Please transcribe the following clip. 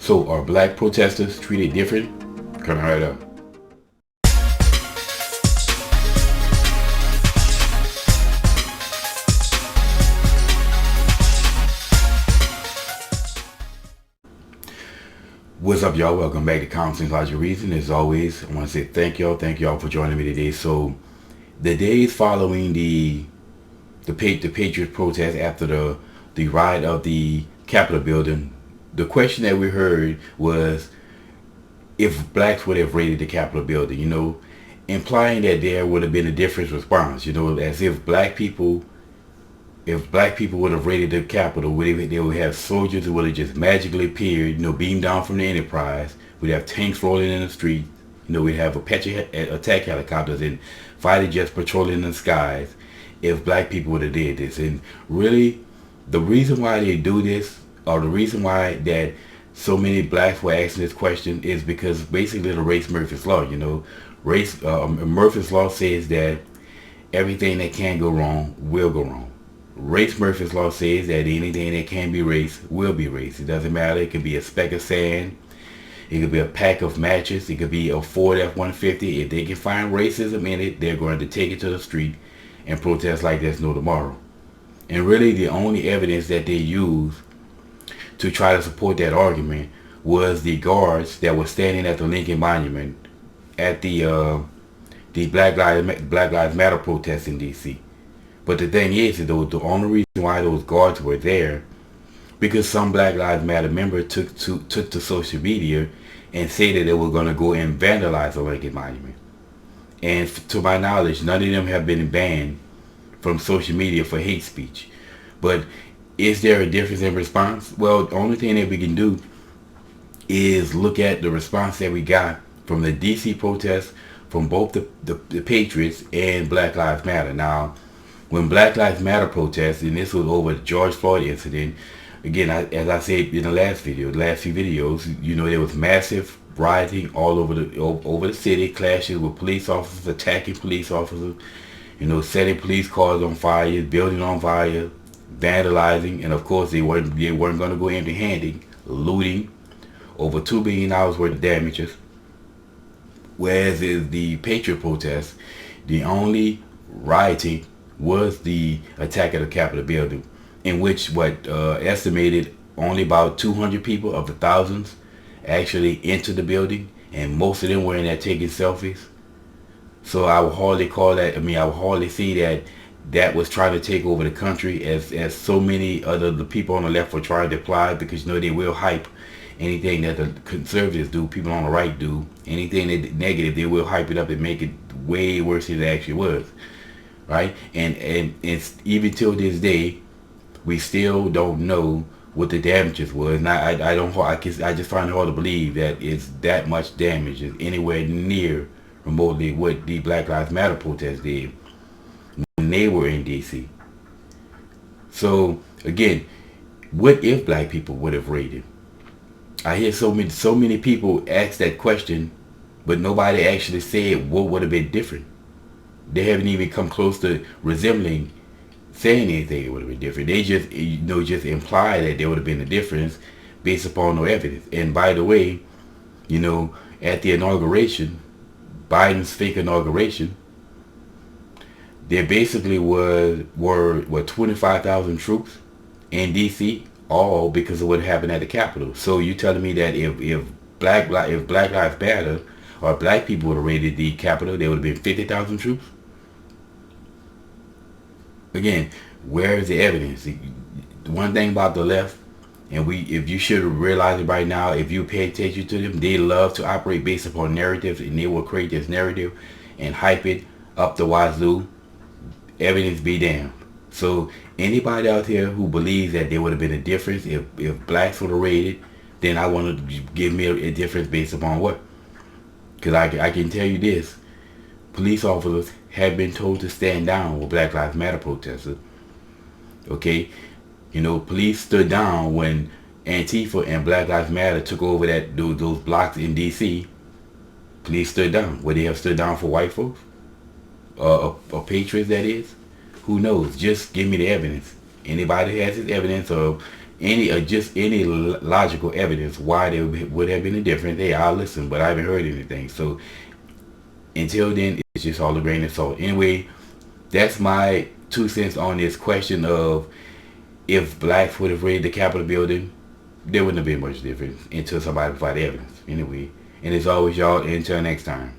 So are black protesters treated different? Coming right up. What's up, y'all? Welcome back to Common Sense Logic Reason. As always, I want to say thank y'all for joining me today. So the days following the Patriots protest after the riot of the Capitol building, the question that we heard was if blacks would have raided the Capitol building, implying that there would have been a different response, as if black people would have raided the Capitol, they would have soldiers who would have just magically appeared, beamed down from the Enterprise. We'd have tanks rolling in the street. We'd have Apache attack helicopters and fighter jets patrolling in the skies if black people would have did this. And really, the reason why they do this, or the reason why that so many blacks were asking this question, is because basically the race Murphy's Law. Murphy's Law says that everything that can go wrong will go wrong. Race Murphy's Law says that anything that can be raced will be raced. It doesn't matter. It could be a speck of sand. It could be a pack of matches. It could be a Ford F-150. If they can find racism in it, they're going to take it to the street and protest like there's no tomorrow. And really the only evidence that they used to try to support that argument was the guards that were standing at the Lincoln Monument at the Black Lives Matter protest in D.C. But the thing is, though, the only reason why those guards were there, because some Black Lives Matter member took to social media and said that they were going to go and vandalize the Lincoln Monument. And to my knowledge, none of them have been banned from social media for hate speech. But is there a difference in response? Well, the only thing that we can do is look at the response that we got from the DC protests, from both the Patriots and Black Lives Matter. Now, when Black Lives Matter protests, and this was over the George Floyd incident, again, as I said in the last few videos, there was massive rioting all over the city, clashes with police officers, attacking police officers, setting police cars on fire, building on fire, vandalizing, and of course they weren't going to go empty-handed, looting, over $2 billion worth of damages. Whereas in the Patriot protest, the only rioting was the attack at the Capitol building, in which estimated only about 200 people of the thousands actually entered the building, and most of them were in there taking selfies. So I would hardly see that was trying to take over the country as so many other the people on the left were trying to apply, because they will hype anything that the conservatives do, people on the right do, anything that negative, they will hype it up and make it way worse than it actually was. Right? And it's even till this day, we still don't know what the damages was. And I just find it hard to believe that it's that much damage is anywhere near remotely what the Black Lives Matter protest did when they were in DC. So again, what if black people would have raided? I hear so many people ask that question, but nobody actually said what would have been different. They haven't even come close to resembling saying anything that would have been different. They just just imply that there would have been a difference based upon no evidence. And by the way, at the inauguration, Biden's fake inauguration, there basically were 25,000 troops in DC, all because of what happened at the Capitol. So you telling me that if Black Lives Matter or black people would have raided the Capitol, there would have been 50,000 troops? Again, where is the evidence? One thing about the left, and if you should realize it right now, if you pay attention to them, they love to operate based upon narratives, and they will create this narrative and hype it up the wazoo. Evidence be damned. So anybody out here who believes that there would have been a difference if blacks would have raided, then I want to give me a difference based upon what? Because I can tell you this. Police officers have been told to stand down with Black Lives Matter protesters. Okay? Police stood down when Antifa and Black Lives Matter took over those blocks in D.C. Police stood down. Would they have stood down for white folks? Or patriots, that is? Who knows? Just give me the evidence. Anybody has this evidence of any just any logical evidence why there would have been a difference, hey, I'll listen, but I haven't heard anything. So until then, it's just all a grain of salt. Anyway, that's my 2 cents on this question of if blacks would have raided the Capitol building, there wouldn't have been much difference until somebody provided evidence. Anyway, and as always, y'all, until next time.